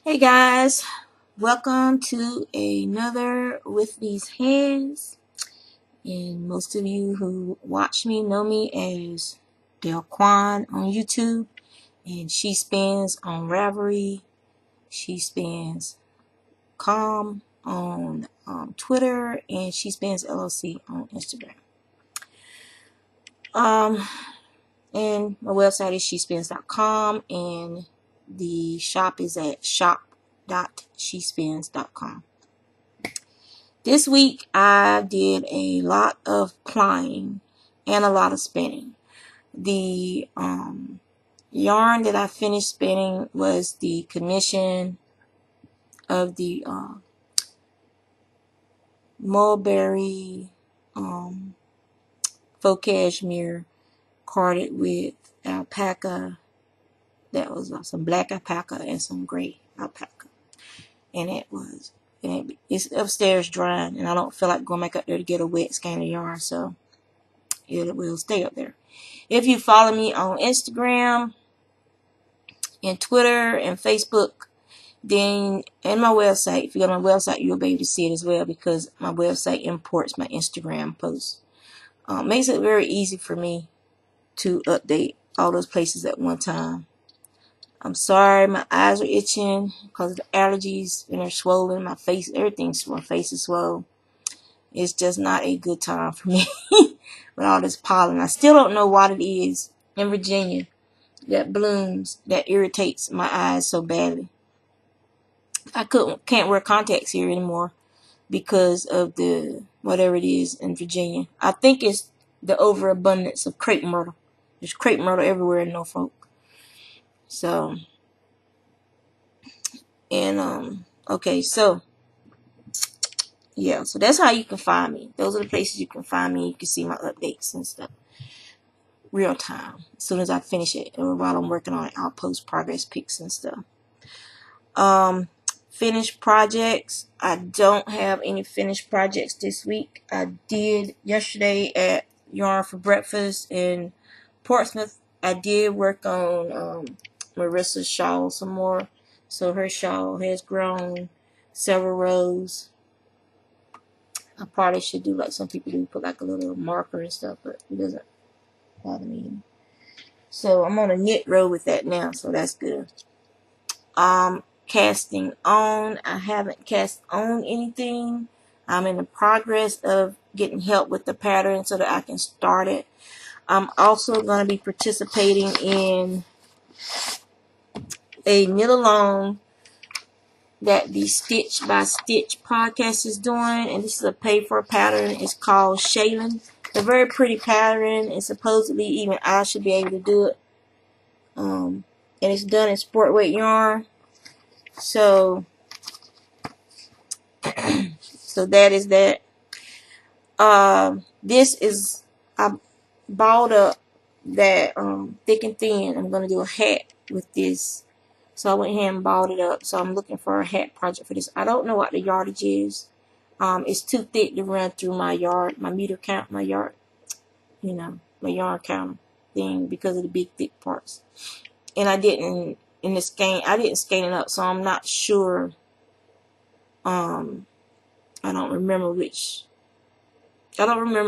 Hey guys, welcome to another With These Hands. And most of you who watch me know me as Del Quan on YouTube, and She Spins on Ravelry. She Spins Com on Twitter, and She Spins LLC on Instagram. And my website is shespins.com, and the shop is at shop.shespins.com. This week I did a lot of plying and a lot of spinning. The yarn that I finished spinning was the commission of the mulberry faux cashmere carded with alpaca. That was some black alpaca and some gray alpaca, and it's upstairs drying, and I don't feel like going back up there to get a wet skein of yarn, so it will stay up there. If you follow me on Instagram and Twitter and Facebook, then and my website, if you go to my website, you'll be able to see it as well, because my website imports my Instagram posts. Makes it very easy for me to update all those places at one time. I'm sorry, my eyes are itching because of the allergies, and they're swollen. My face is swollen. It's just not a good time for me with all this pollen. I still don't know what it is in Virginia that blooms that irritates my eyes so badly. I can't wear contacts here anymore because of the whatever it is in Virginia. I think it's the overabundance of crepe myrtle. There's crepe myrtle everywhere in Norfolk. So, and okay, so yeah, so that's how you can find me. Those are the places you can find me. You can see my updates and stuff real time. As soon as I finish it, or while I'm working on it, I'll post progress pics and stuff. Finished projects. I don't have any finished projects this week. I did yesterday at Yarn for Breakfast in Portsmouth. I did work on Marissa's shawl some more. So her shawl has grown several rows. I probably should do like some people do, put like a little marker and stuff, but it doesn't bother me. So I'm on a knit row with that now, so that's good. Casting on. I haven't cast on anything. I'm in the progress of getting help with the pattern so that I can start it. I'm also going to be participating in a knit along that the Stitch by Stitch podcast is doing, and this is a pay for pattern. It's called Shaylin. It's a very pretty pattern, and supposedly even I should be able to do it. And it's done in sport weight yarn. So so that is that. This is, I bought up that thick and thin. I'm gonna do a hat with this. So I went ahead and bought it up. So I'm looking for a hat project for this. I don't know what the yardage is. It's too thick to run through my yard, my meter count, my yard, my yarn counter thing, because of the big thick parts. And I didn't skein it up, so I'm not sure. I don't remember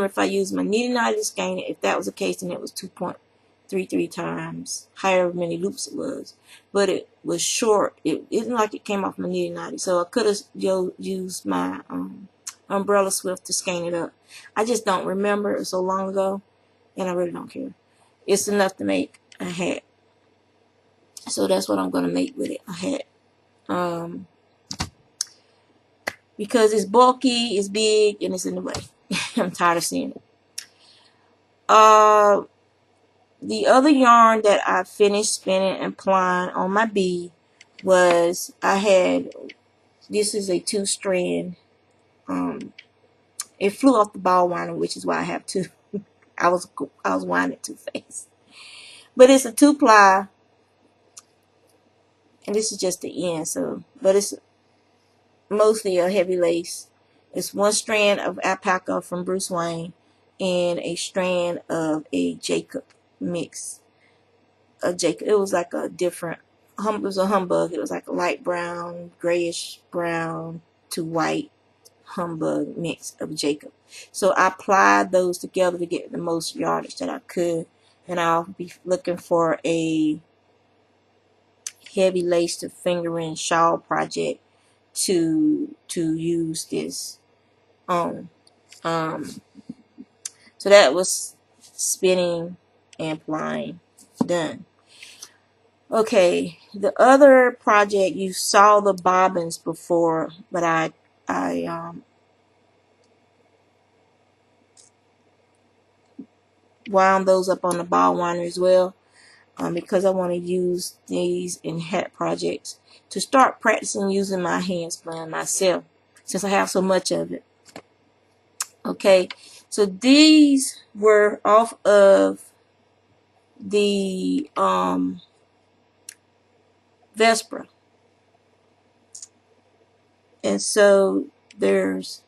if I used my knitting knot to skein it. If that was the case, then it was 2.33 times, however many loops it was. But it was short. It isn't like it came off my knitting knot. So I could have used my umbrella swift to skein it up. I just don't remember. It was so long ago, and I really don't care. It's enough to make a hat. So that's what I'm going to make with it, a hat. Because it's bulky, it's big, and it's in the way. I'm tired of seeing it. The other yarn that I finished spinning and plying on my bead was, this is a 2-strand. It flew off the ball winding, which is why I have two. I was winding too fast. But it's a 2-ply, and this is just the end. But it's mostly a heavy lace. It's 1 strand of alpaca from Bruce Wayne and a strand of a Jacob mix. It was like a different it was a humbug. It was like a light brown, grayish brown to white humbug mix of Jacob. So I applied those together to get the most yardage that I could, and I'll be looking for a heavy lace to fingering shawl project to use this on. So that was spinning and plying done. Okay, the other project, you saw the bobbins before, but I wound those up on the ball winder as well, because I want to use these in hat projects to start practicing using my hand spun myself, since I have so much of it. Okay, so these were off of the Vespra, and so there's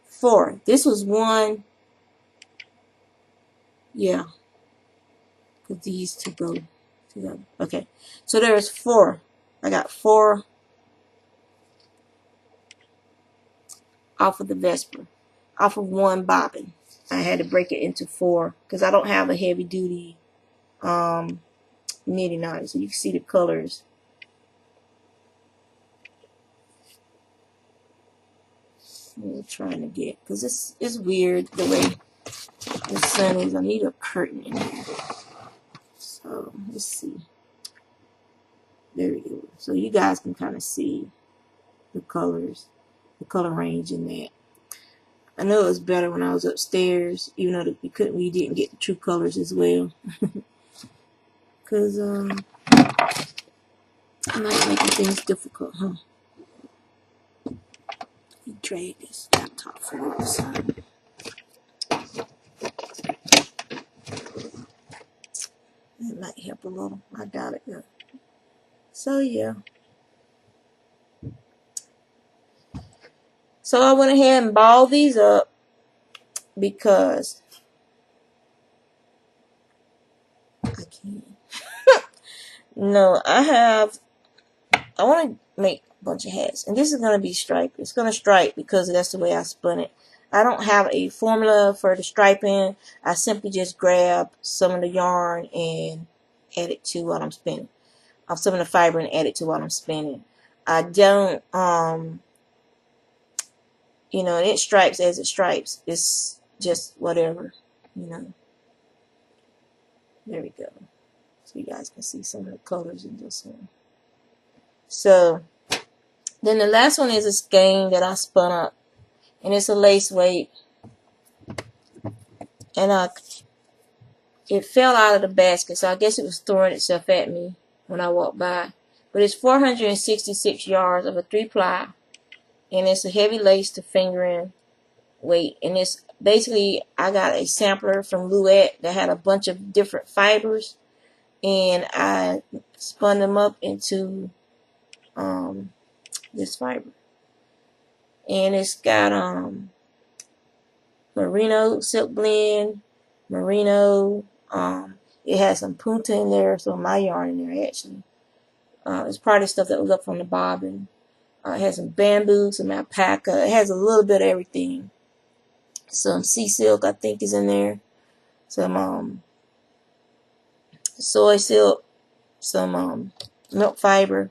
4. This was one, yeah, because these two go together. Okay, so there's 4. I got 4 off of the Vespra, off of one bobbin. I had to break it into 4 because I don't have a heavy duty knitting on it, so you can see the colors. I'm trying to get, because it's weird the way the sun is. I need a curtain in here. So let's see. There it is. So you guys can kind of see the colors, the color range in that. I know it was better when I was upstairs, even though we didn't get the true colors as well. Because I'm not making things difficult, huh? You drag this laptop from the side. That might help a little. I doubt it though. So yeah. So I went ahead and balled these up because I can't. No, I want to make a bunch of hats, and this is going to be striped. It's going to stripe because that's the way I spun it. I don't have a formula for the striping. I simply just grab some of the yarn and add it to what I'm spinning. Some of the fiber and add it to what I'm spinning. I don't, you know, it stripes as it stripes. It's just whatever, you know. There we go. So you guys can see some of the colors in this one. So then the last one is a skein that I spun up, and it's a lace weight, and it fell out of the basket, so I guess it was throwing itself at me when I walked by. But it's 466 yards of a 3-ply, and it's a heavy lace to fingering weight, and it's basically, I got a sampler from Louette that had a bunch of different fibers, and I spun them up into this fiber, and it's got merino silk blend, merino, it has some punta in there, so my yarn in there actually. It's part of the stuff that was up from the bobbin. It has some bamboo, some alpaca. It has a little bit of everything. Some sea silk, I think, is in there. Some soy silk, some milk fiber.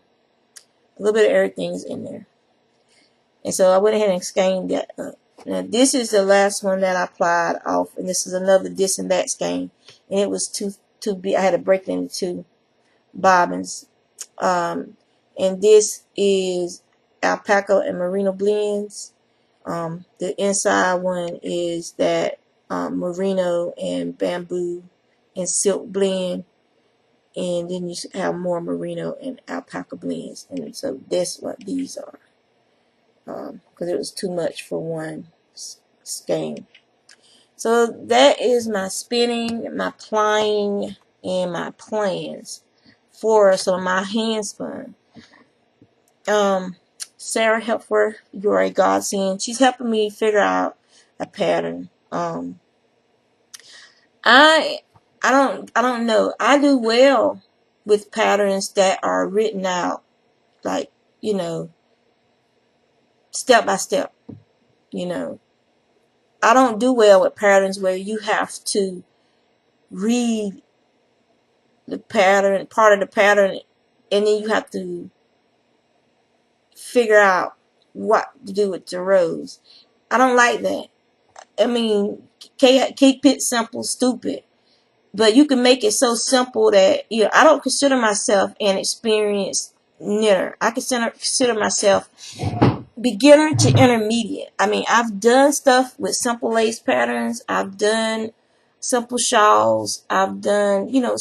A little bit of everything is in there. And so I went ahead and skeined that up. Now this is the last one that I applied off, and this is another this and that skein, and it was too big. I had to break it into 2 bobbins. And this is alpaca and merino blends. The inside one is that merino and bamboo and silk blend, and then you have more merino and alpaca blends. And so that's what these are, because it was too much for one skein. So that is my spinning, my plying, and my plans for some of my hand spun. Sarah Helpworth, you're a godsend. She's helping me figure out a pattern. I don't know. I do well with patterns that are written out, like, you know, step by step. You know, I don't do well with patterns where you have to read the pattern, part of the pattern, and then you have to figure out what to do with the rows. I don't like that. I mean, keep it simple, stupid. But you can make it so that, you know, I don't consider myself an experienced knitter. I consider myself beginner to intermediate. I mean, I've done stuff with simple lace patterns. I've done simple shawls. I've done, you know,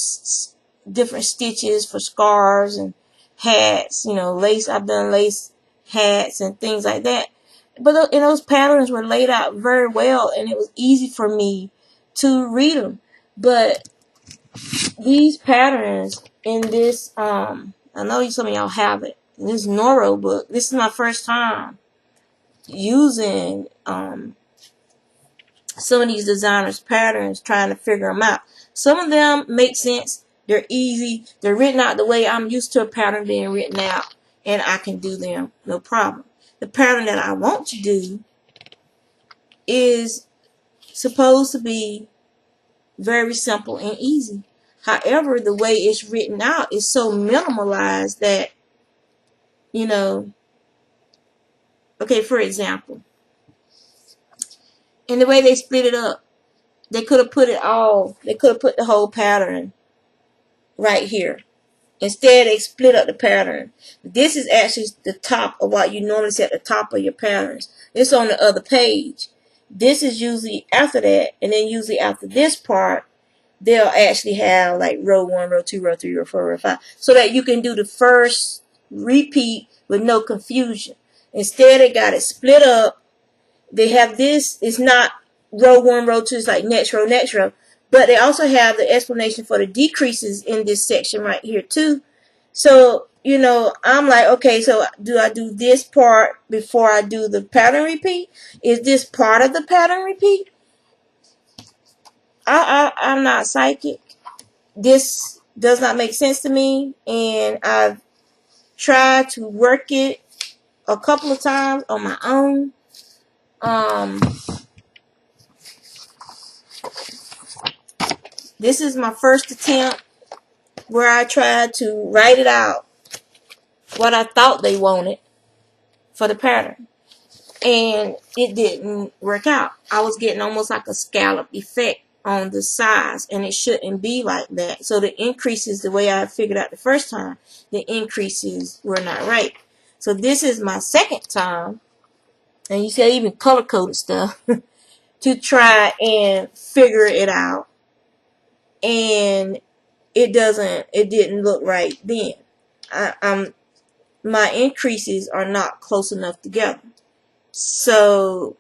different stitches for scarves and hats. You know, lace. I've done lace hats and things like that. But and those patterns were laid out very well, and it was easy for me to read them. But these patterns in this, I know some of y'all have it. In this Noro book, this is my first time using some of these designers' patterns, trying to figure them out. Some of them make sense. They're easy. They're written out the way I'm used to a pattern being written out, and I can do them no problem. The pattern that I want to do is supposed to be very simple and easy. However, the way it's written out is so minimalized that, you know, okay, for example, in the way they split it up, they could have put the whole pattern right here. Instead, they split up the pattern. This is actually the top of what you normally see at the top of your patterns. It's on the other page. This is usually after that, and then usually after this part, they'll actually have like row 1, row 2, row 3, row 4, row 5, so that you can do the first repeat with no confusion. Instead, they got it split up. They have this, it's not row 1, row 2, it's like next row, next row. But they also have the explanation for the decreases in this section right here too. So, you know, I'm like, okay, so do I do this part before I do the pattern repeat? Is this part of the pattern repeat? I'm not psychic. This does not make sense to me, and I've tried to work it a couple of times on my own. This is my first attempt where I tried to write it out what I thought they wanted for the pattern, and it didn't work out. I was getting almost like a scallop effect on the sides, and it shouldn't be like that. So the increases, the way I figured out the first time, the increases were not right. So this is my second time, and you see I even color coded stuff to try and figure it out, and it didn't look right then. My increases are not close enough together. So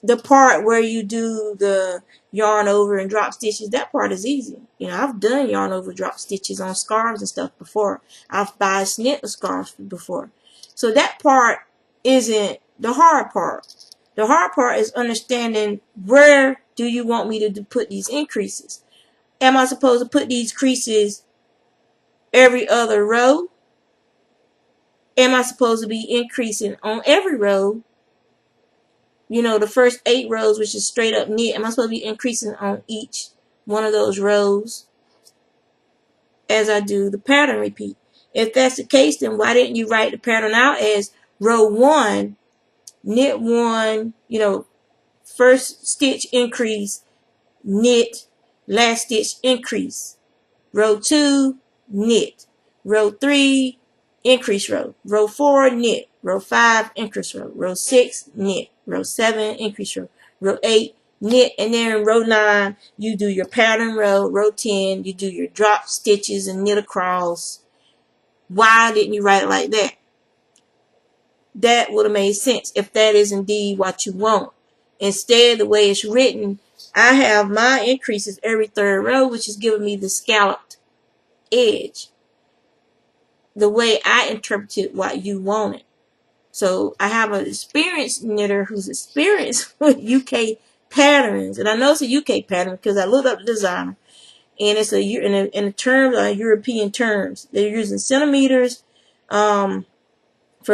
the part where you do the yarn over and drop stitches, that part is easy. You know, I've done yarn over drop stitches on scarves and stuff before. I've bias knit the scarves before. So that part isn't the hard part. The hard part is understanding, where do you want me to put these increases? Am I supposed to put these creases every other row? Am I supposed to be increasing on every row? You know, the first 8 rows, which is straight up knit, am I supposed to be increasing on each one of those rows as I do the pattern repeat? If that's the case, then why didn't you write the pattern out as row 1, knit 1, you know, first stitch increase, knit, last stitch increase. Row 2, knit. Row 3, increase row. Row 4, knit. Row 5, increase row. Row 6, knit. Row 7, increase row. Row 8, knit. And then in row 9, you do your pattern row. Row 10, you do your drop stitches and knit across. Why didn't you write it like that? That would have made sense if that is indeed what you want. Instead, the way it's written, I have my increases every 3rd row, which is giving me the scalloped edge, the way I interpreted what you wanted. So I have an experienced knitter who's experienced with UK patterns, and I know it's a UK pattern because I looked up the designer, and it's in the terms are European terms. They're using centimeters for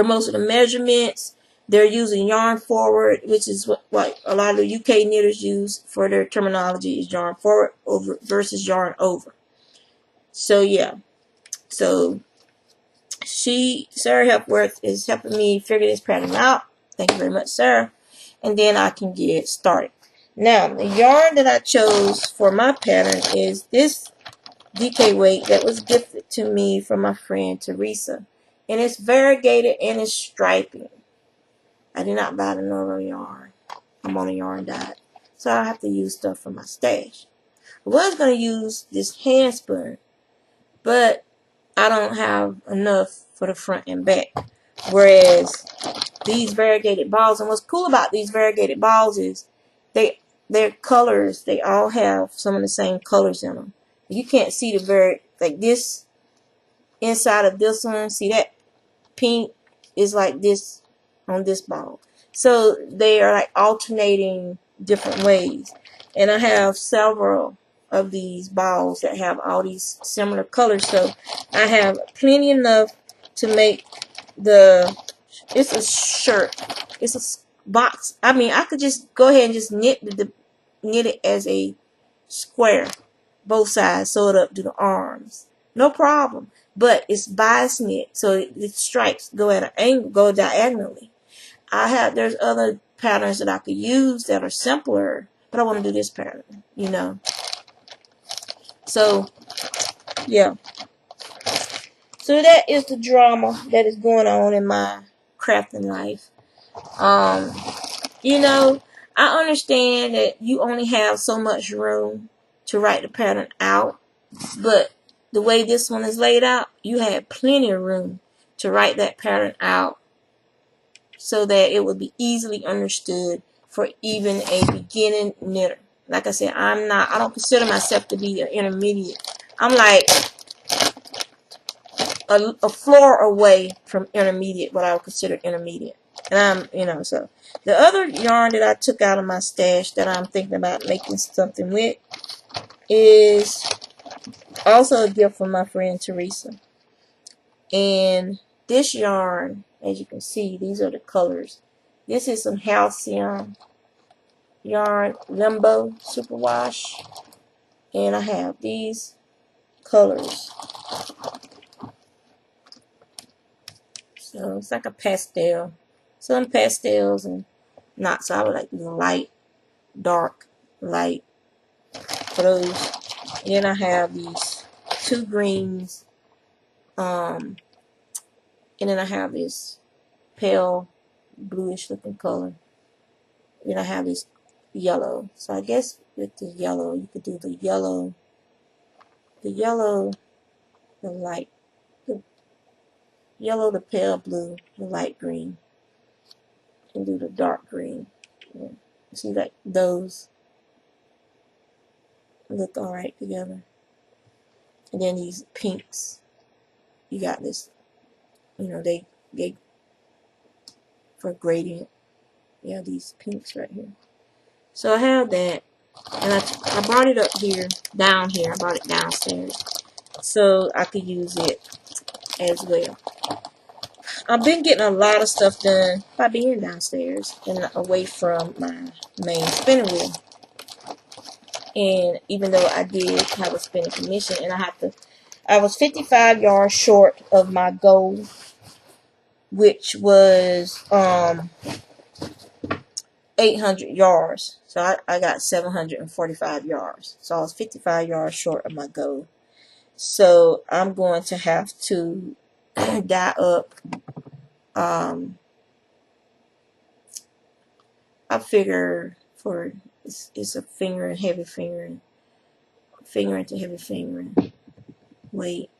most of the measurements. They're using yarn forward, which is what a lot of the UK knitters use for their terminology, is yarn forward over versus yarn over. So yeah, so Sarah Hepworth is helping me figure this pattern out. Thank you very much, Sarah. And then I can get started. Now, the yarn that I chose for my pattern is this DK weight that was gifted to me from my friend Teresa. And it's variegated and it's striping. I did not buy the normal yarn. I'm on a yarn diet. So I have to use stuff from my stash. I was going to use this hand spoon, but I don't have enough for the front and back. Whereas these variegated balls, and what's cool about these variegated balls is their colors, they all have some of the same colors in them. You can't see the like this inside of this one. See that pink is like this on this ball. So they are like alternating different ways. And I have several of these balls that have all these similar colors. So I have plenty enough to make it's a shirt. It's a box. I mean, I could just go ahead and just knit it as a square, both sides, sew it up to the arms. No problem. But it's bias knit, so the stripes go at an angle, go diagonally. There's other patterns that I could use that are simpler, but I want to do this pattern, you know. So, yeah. So that is the drama that is going on in my crafting life. You know, I understand that you only have so much room to write the pattern out, but the way this one is laid out, you had plenty of room to write that pattern out so that it would be easily understood for even a beginning knitter. Like I said, I don't consider myself to be an intermediate. I'm like a floor away from intermediate, what I would consider intermediate. And so the other yarn that I took out of my stash that I'm thinking about making something with is also a gift from my friend Teresa. And this yarn, as you can see, these are the colors. This is some Halcyon yarn, Limbo Superwash. And I have these colors. So it's like a pastel. Some pastels and not. So I would like light, dark, light for those. And then I have these two greens. And then I have this pale bluish looking color. Then I have this yellow. So I guess with the yellow, you could do the yellow, the light, the yellow, the pale blue, the light green, and do the dark green. Yeah. See, like those look alright together. And then these pinks, you got this, they for gradient. Yeah, these pinks right here. So I have that, and I brought it up here, down here. I brought it downstairs, so I could use it as well. I've been getting a lot of stuff done by being downstairs and away from my main spinning wheel. And even though I did have a spinning commission, and I was 55 yards short of my goal, which was 800 yards. So I got 745 yards. So I was 55 yards short of my goal. So I'm going to have to dye up. I figure it's a finger and heavy fingering, finger into heavy fingering weight.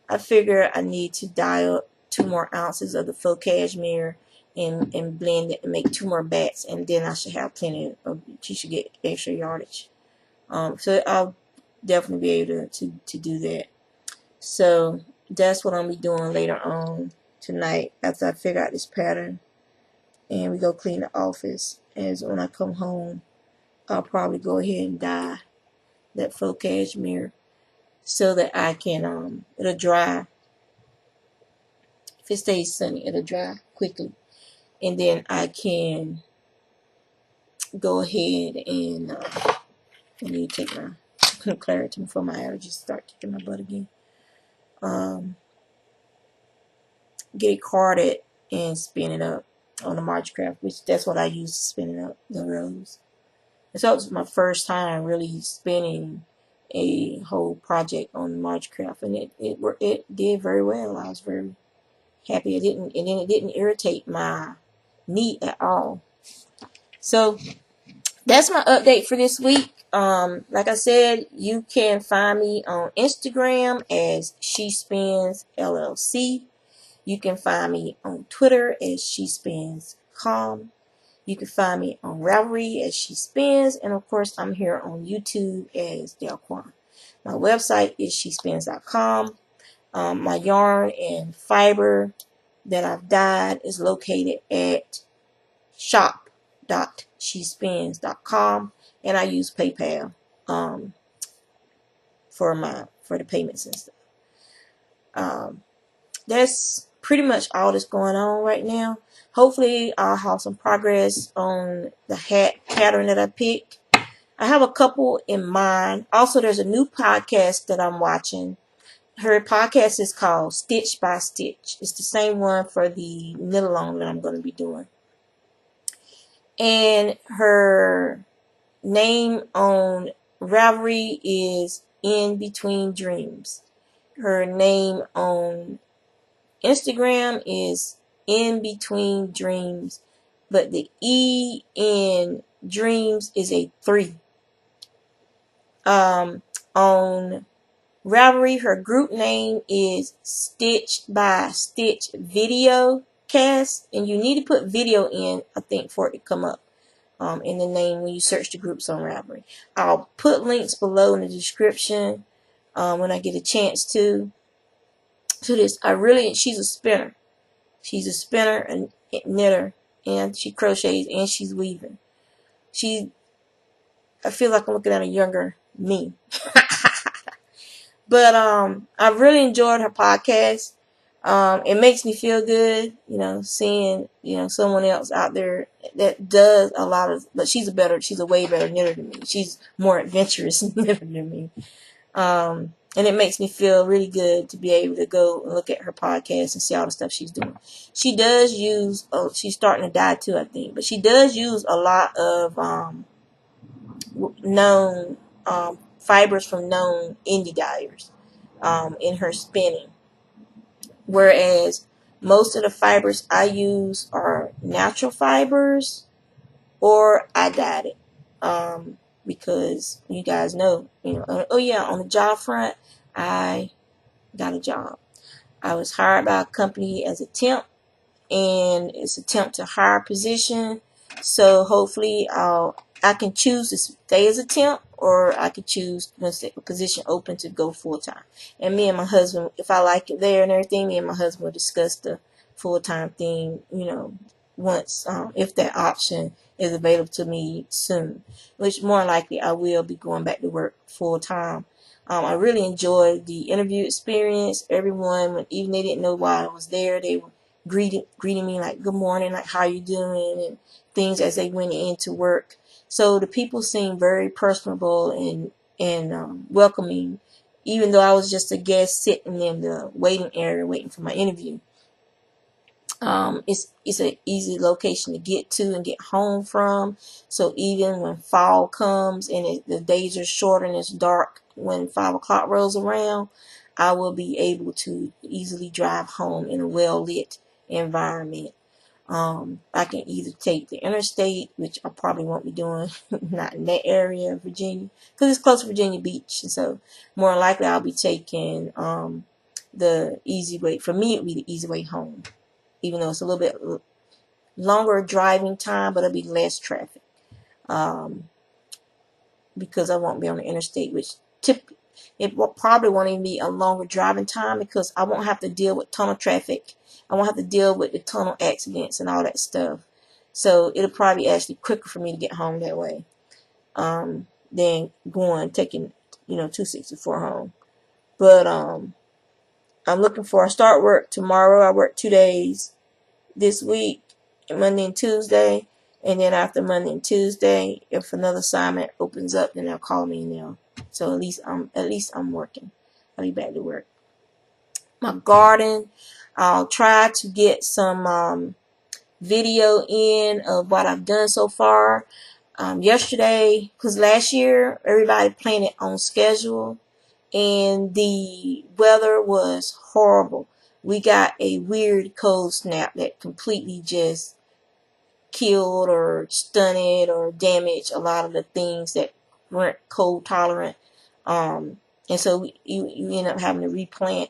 I figure I need to dye up 2 more ounces of the faux cashmere and blend it and make 2 more bats, and then I should have plenty of, she should get extra yardage. So I'll definitely be able to do that. So that's what I'll be doing later on tonight after I figure out this pattern and we go clean the office. As when I come home, I'll probably go ahead and dye that faux cashmere. so that I can, it'll dry. If it stays sunny, it'll dry quickly. And then I can go ahead and, I need to take my Claritin before my allergies start kicking my butt again. Get it carded and spin it up on the March Craft, which that's what I use to spin it up, the rows. And so it was my first time really spinning a whole project on March Craft, and it did very well. I was very happy. And then it didn't irritate my knee at all. So that's my update for this week. Like I said, you can find me on Instagram as Shespins LLC. You can find me on Twitter as Shespins.com. You can find me on Ravelry as Shespins, and of course, I'm here on YouTube as Delquan. My website is shespins.com. My yarn and fiber that I've dyed is located at shop.shespins.com, and I use PayPal for the payments and stuff. That's pretty much all that's going on right now. Hopefully I'll have some progress on the hat pattern that I picked. I have a couple in mind. Also, there's a new podcast that I'm watching. Her podcast is called Stitch by Stitch. It's the same one for the knit along that I'm going to be doing. And her name on Ravelry is In Between Dreams. Her name on Instagram is In Between Dreams, but the E in dreams is a 3. On Ravelry, her group name is Stitch by Stitch Video Cast, and you need to put video in, I think, for it to come up in the name when you search the groups on Ravelry. I'll put links below in the description when I get a chance to this. She's a spinner. She's a spinner and knitter, and she crochets and she's weaving. I feel like I'm looking at a younger me. But I really enjoyed her podcast. It makes me feel good, seeing, someone else out there that does a lot of, but she's a way better knitter than me. She's more adventurous knitter than me. And it makes me feel really good to be able to go and look at her podcast and see all the stuff she's doing. She does use, she's starting to die too, I think, but she does use a lot of known fibers from known indie dyers in her spinning. Whereas most of the fibers I use are natural fibers or I dyed it. Because you guys know, oh yeah, on the job front, I got a job. I was hired by a company as a temp, and it's a temp to hire position. So hopefully I can choose to stay as a temp, or I could choose a position open to go full time. And me and my husband, if I like it there and everything, me and my husband will discuss the full time thing, once if that option is available to me soon, which more likely I will be going back to work full time. I really enjoyed the interview experience. Everyone, even they didn't know why I was there, they were greeting me like, good morning, like, how you doing, and things as they went into work. So the people seemed very personable and welcoming, even though I was just a guest sitting in the waiting area waiting for my interview. It's an easy location to get to and get home from. So even when fall comes and the days are short and it's dark when 5 o'clock rolls around, I will be able to easily drive home in a well-lit environment. I can either take the interstate, which I probably won't be doing, not in that area of Virginia, because it's close to Virginia Beach. And so more likely I'll be taking the easy way. For me, it would be the easy way home, even though it's a little bit longer driving time, but it'll be less traffic because I won't be on the interstate, which probably won't even be a longer driving time because I won't have to deal with tunnel traffic. I won't have to deal with the tunnel accidents and all that stuff. So it'll probably be actually quicker for me to get home that way than taking 264 home. But I'm looking for a start work tomorrow. I work 2 days this week, Monday and Tuesday, and then after Monday and Tuesday, if another assignment opens up, then they'll call me now. So at least I'm working. I'll be back to work. My garden, I'll try to get some video in of what I've done so far. Yesterday, because last year everybody planted on schedule, and the weather was horrible. We got a weird cold snap that completely just killed or stunted or damaged a lot of the things that weren't cold tolerant. And so you end up having to replant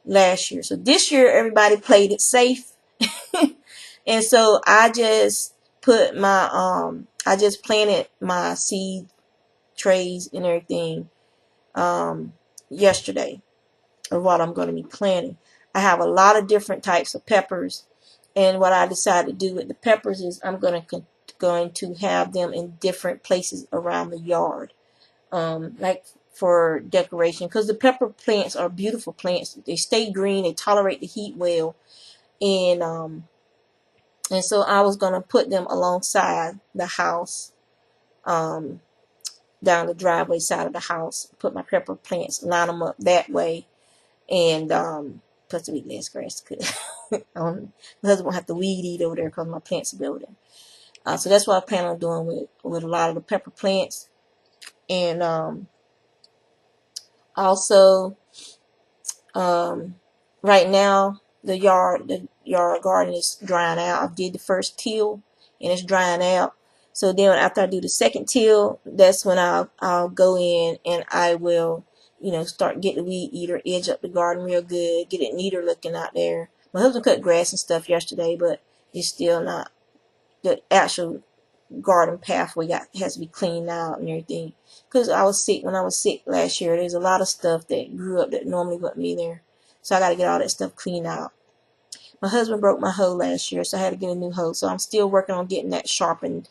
last year. So this year everybody played it safe. And so I just put my I just planted my seed trays and everything yesterday of what I'm going to be planting. I have a lot of different types of peppers, and what I decided to do with the peppers is I'm going to have them in different places around the yard, like for decoration, because the pepper plants are beautiful plants. They stay green, they tolerate the heat well, and so I was going to put them alongside the house, down the driveway side of the house, put my pepper plants, line them up that way, and plus to be less grass. My husband won't have to weed eat over there because my plants are building. So that's what I plan on doing with a lot of the pepper plants. And also, right now the yard garden is drying out. I did the first till and it's drying out. So then after I do the second till, that's when I'll go in and I will, start get the weed eater, edge up the garden real good, get it neater looking out there. My husband cut grass and stuff yesterday, but it's still not the actual garden pathway has to be cleaned out and everything. Because I was sick when I was sick last year. There's a lot of stuff that grew up that normally wouldn't be there. So I got to get all that stuff cleaned out. My husband broke my hoe last year, so I had to get a new hoe. So I'm still working on getting that sharpened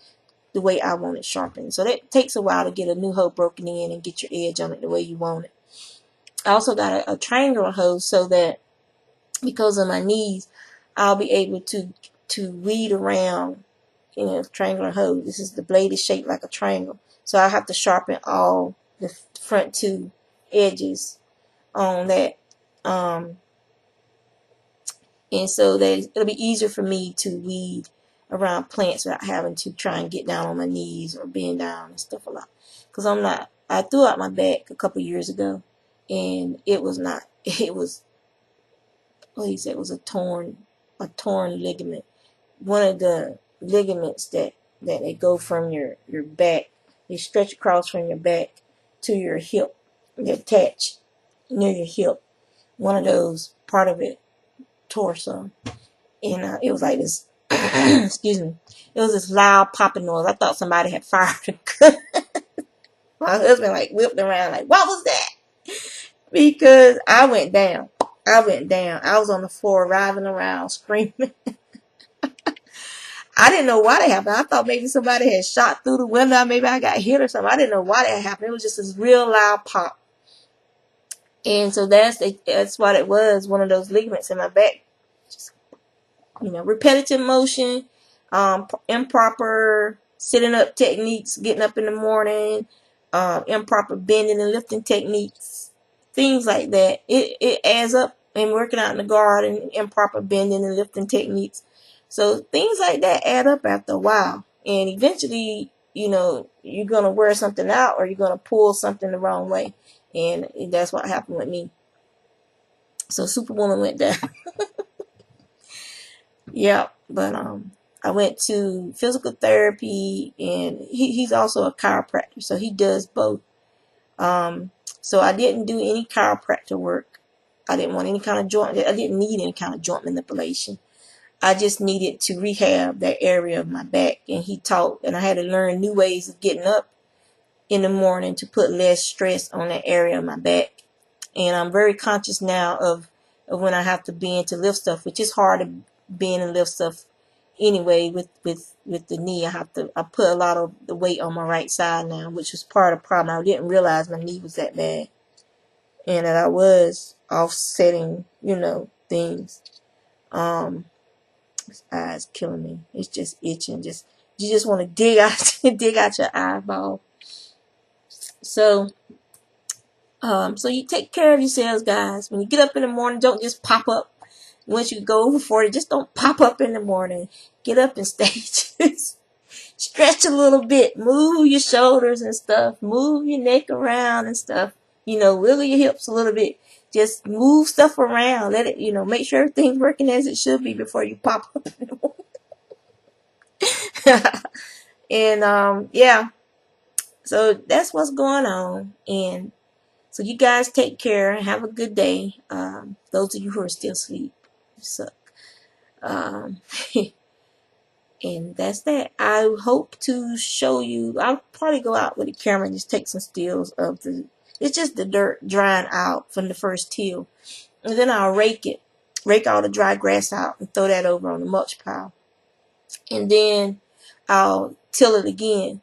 the way I want it sharpened. So that takes a while to get a new hoe broken in and get your edge on it the way you want it. I also got a triangular hoe so that because of my knees, I'll be able to weed around in a triangular hoe. This is the blade is shaped like a triangle. So I have to sharpen all the front two edges on that. And so that it'll be easier for me to weed around plants without having to try and get down on my knees or bend down and stuff a lot. Because I threw out my back a couple years ago, and it was a torn ligament. One of the ligaments that they go from your back, they stretch across from your back to your hip. They attach near your hip. One of those, part of it, torso. And it was like this, excuse me, it was this loud popping noise. I thought somebody had fired a gun. My husband whipped around what was that? Because I went down. I was on the floor writhing around screaming. I didn't know why that happened. I thought maybe somebody had shot through the window. Maybe I got hit or something. I didn't know why that happened. It was just this real loud pop. And so that's what it was. One of those ligaments in my back. Just, repetitive motion, improper sitting up techniques, getting up in the morning, improper bending and lifting techniques, things like that. It adds up, and working out in the garden, improper bending and lifting techniques. So things like that add up after a while. And eventually, you're going to wear something out or you're going to pull something the wrong way. And that's what happened with me. So Superwoman went down. Yeah, but I went to physical therapy, and he's also a chiropractor, so he does both. So I didn't do any chiropractor work. I didn't want any kind of joint. I didn't need any kind of joint manipulation. I just needed to rehab that area of my back, and he taught, and I had to learn new ways of getting up in the morning to put less stress on that area of my back. And I'm very conscious now of when I have to bend to lift stuff, which is hard to bend and lift stuff anyway with the knee. I put a lot of the weight on my right side now, which was part of the problem. I didn't realize my knee was that bad. and that I was offsetting, you know, things. This eye's killing me. It's just itching. You just want to dig out dig out your eyeball. So so you take care of yourselves, guys. When you get up in the morning, don't just pop up. Once you go over 40, just don't pop up in the morning. Get up and stay. Just stretch a little bit. Move your shoulders and stuff. Move your neck around and stuff. You know, wiggle your hips a little bit. Just move stuff around. Let it, you know, make sure everything's working as it should be before you pop up in the morning. And yeah. So that's what's going on. And so you guys take care and have a good day. Those of you who are still asleep, you suck. Um, and that's that. I hope to show you. I'll probably go out with the camera and just take some stills of the. It's just the dirt drying out from the first till, and then I'll rake it, rake all the dry grass out, and throw that over on the mulch pile, and then I'll till it again.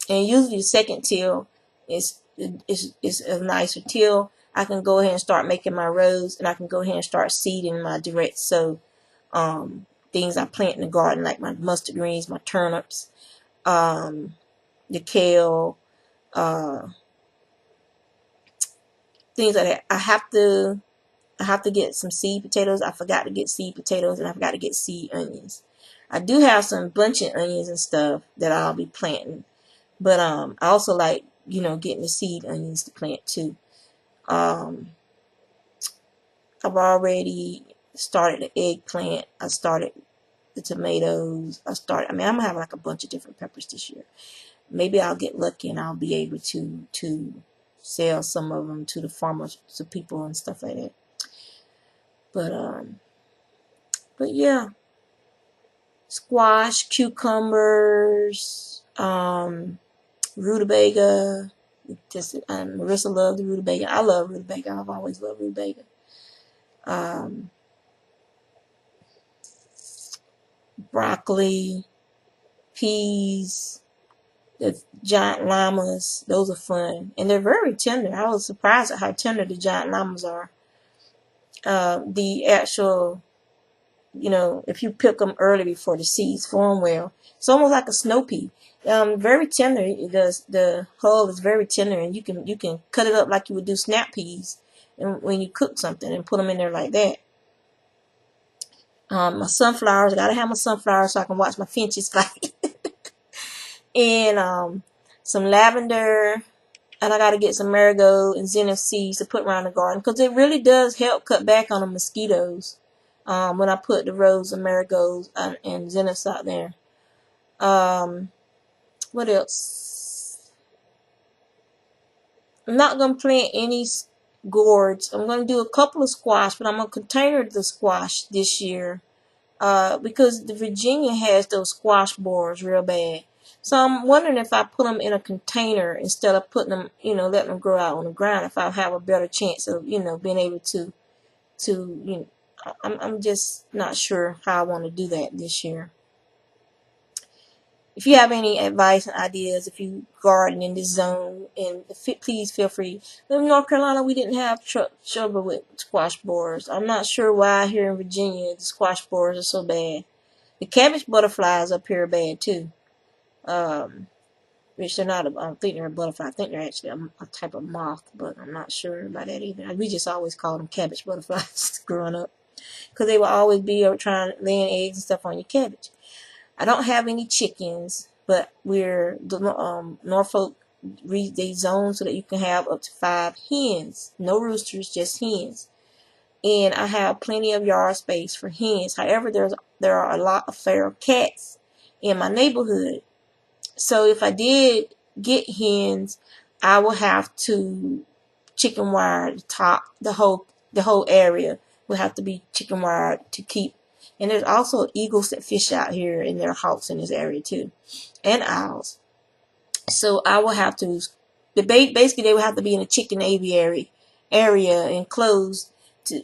And usually the second till is a nicer till. I can go ahead and start making my rows, and I can go ahead and start seeding my direct sow things I plant in the garden, like my mustard greens, my turnips, the kale, things like that. I have to get some seed potatoes. I forgot to get seed potatoes, and I forgot to get seed onions. I do have some bunching onions and stuff that I'll be planting. But I also like, you know, getting the seed onions to plant too. I've already started the eggplant. I started the tomatoes. I mean, I'm gonna have like a bunch of different peppers this year. Maybe I'll get lucky and I'll be able to sell some of them to the farmers, to people and stuff like that. But yeah, squash, cucumbers, rutabaga. Marissa loved the rutabaga. I love rutabaga. I've always loved rutabaga. Broccoli, peas, the giant llamas. Those are fun, and they're very tender. I was surprised at how tender the giant llamas are. The actual, you know, if you pick them early before the seeds form well, it's almost like a snow pea. Very tender. The hull is very tender, and you can cut it up like you would do snap peas, and when you cook something and put them in there like that. My sunflowers, I gotta have my sunflowers so I can watch my finches fight. And some lavender, and I gotta get some marigold and zenith seeds to put around the garden, because it really does help cut back on the mosquitoes. When I put the rows of marigolds and zeniths out there. What else? I'm not going to plant any gourds. I'm going to do a couple of squash, but I'm going to container the squash this year. Because the Virginia has those squash borers real bad. So I'm wondering if I put them in a container instead of putting them, you know, letting them grow out on the ground, if I have a better chance of, you know, being able to you know, I'm just not sure how I want to do that this year. If you have any advice and ideas, if you garden in this zone, and please feel free. In North Carolina, we didn't have trouble with squash borers. I'm not sure why here in Virginia the squash borers are so bad. The cabbage butterflies up here are bad too. Which they're not. I don't think they're a butterfly. I think they're actually a type of moth, but I'm not sure about that either. We just always called them cabbage butterflies growing up, because they will always be trying laying eggs and stuff on your cabbage. I don't have any chickens, but we're Norfolk they zone so that you can have up to 5 hens. No roosters, just hens. And I have plenty of yard space for hens. However, there are a lot of feral cats in my neighborhood. So if I did get hens, I will have to chicken wire the top, the whole area will have to be chicken wired to keep. And there's also eagles that fish out here, and there are hawks in this area too, and owls. So I will have to, basically they will have to be in a chicken aviary area enclosed to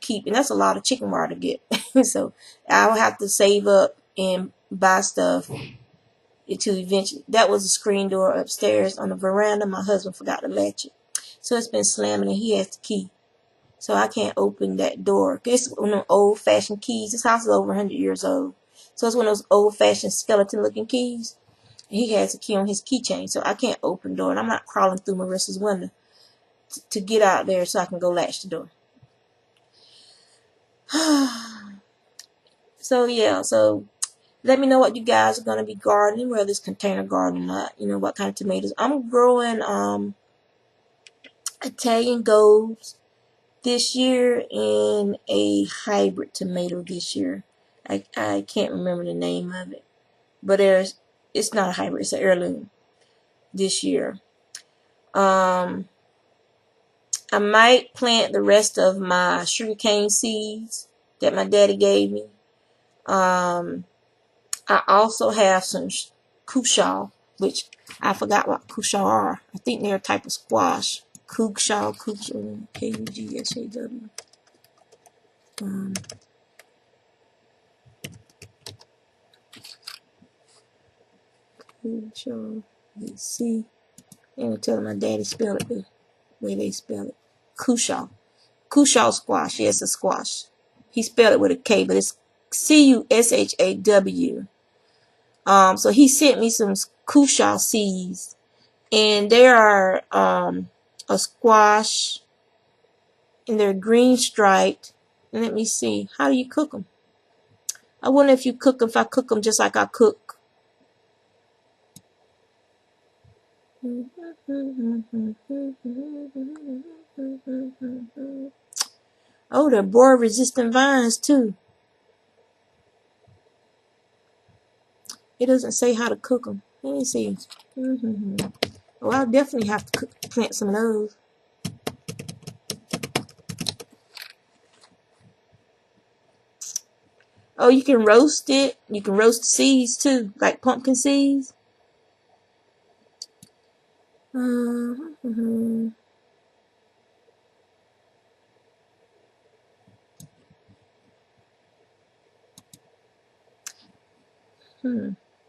keep, and that's a lot of chicken wire to get. So I will have to save up and buy stuff to eventually. That was a screen door upstairs on the veranda. My husband forgot to latch it. So it's been slamming, and he has the key. So I can't open that door. It's one of them old-fashioned keys. This house is over 100 years old. So it's one of those old-fashioned skeleton-looking keys. He has a key on his keychain, so I can't open the door. And I'm not crawling through Marissa's window to get out there so I can go latch the door. So yeah, so let me know what you guys are going to be gardening, whether it's container gardening or not. You know, what kind of tomatoes. I'm growing Italian golds this year and a hybrid tomato this year. I can't remember the name of it, but it's not a hybrid, it's an heirloom this year. I might plant the rest of my sugarcane seeds that my daddy gave me. I also have some Kushaw, which I forgot what Kushaw are. I think they're a type of squash. Kushaw, K-U-G-S-A-W. Kushaw. Let's see. I'm telling my daddy spell it the way they spell it. Kushaw. Kushaw squash. Yes, a squash. He spelled it with a K, but it's C-U-S-H-A-W. So he sent me some Kushaw seeds, and they are a squash, and they're green striped. And let me see, how do you cook them? I wonder if I cook them just like I cook. Oh, they're boil resistant vines too. It doesn't say how to cook them. Let me see. Well, I'll definitely have to plant some of those. Oh, you can roast it. You can roast the seeds too, like pumpkin seeds.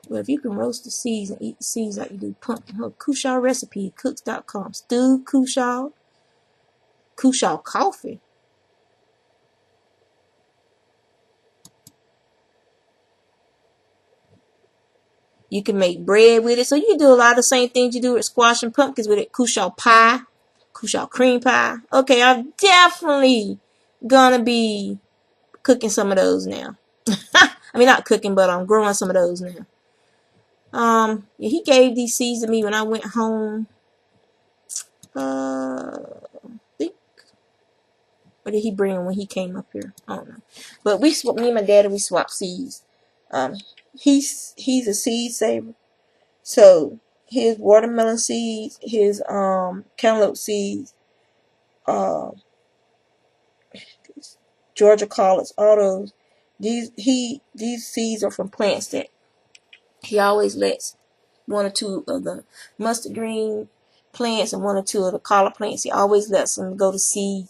Well, if you can roast the seeds and eat the seeds like you do pumpkin, Kushaw recipe, cooks.com. Stewed Kushaw. Kushaw coffee. You can make bread with it. So you can do a lot of the same things you do with squash and pumpkins with it. Kushaw pie. Kushaw cream pie. Okay, I'm definitely gonna be cooking some of those now. I mean, not cooking, but I'm growing some of those now. Yeah, he gave these seeds to me when I went home. I think, or did he bring them when he came up here? I don't know. But me and my daddy, we swapped seeds. He's a seed saver. So his watermelon seeds, his cantaloupe seeds, Georgia collards, all those. These seeds are from plants that he always lets one or two of the mustard green plants and one or two of the collard plants. He always lets them go to seed,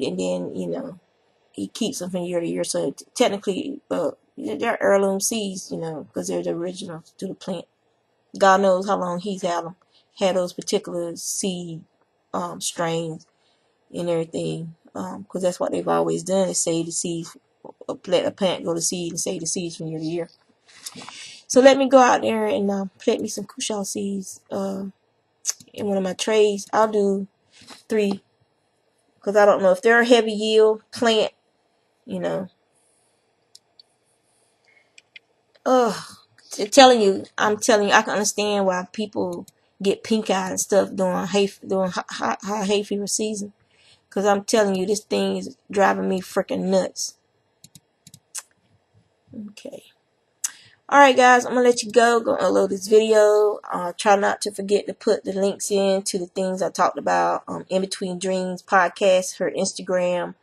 and then he keeps them from year to year. So technically, they're heirloom seeds, because they're the original to the plant. God knows how long he's had those particular seed strains and everything, because that's what they've always done, is save the seeds, let a plant go to seed and save the seeds from year to year. So let me go out there and plant me some Kushaw seeds in one of my trays. I'll do 3, because I don't know if they're a heavy yield plant, I'm telling you, I can understand why people get pink eye and stuff during high hay fever season. Because I'm telling you, this thing is driving me freaking nuts. Okay. Alright, guys, I'm going to let you go. Go upload this video. Try not to forget to put the links in to the things I talked about. In Between Dreams podcast, her Instagram.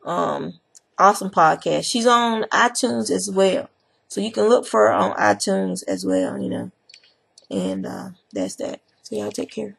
Awesome podcast. She's on iTunes as well. So you can look for her on iTunes as well, And that's that. So y'all take care.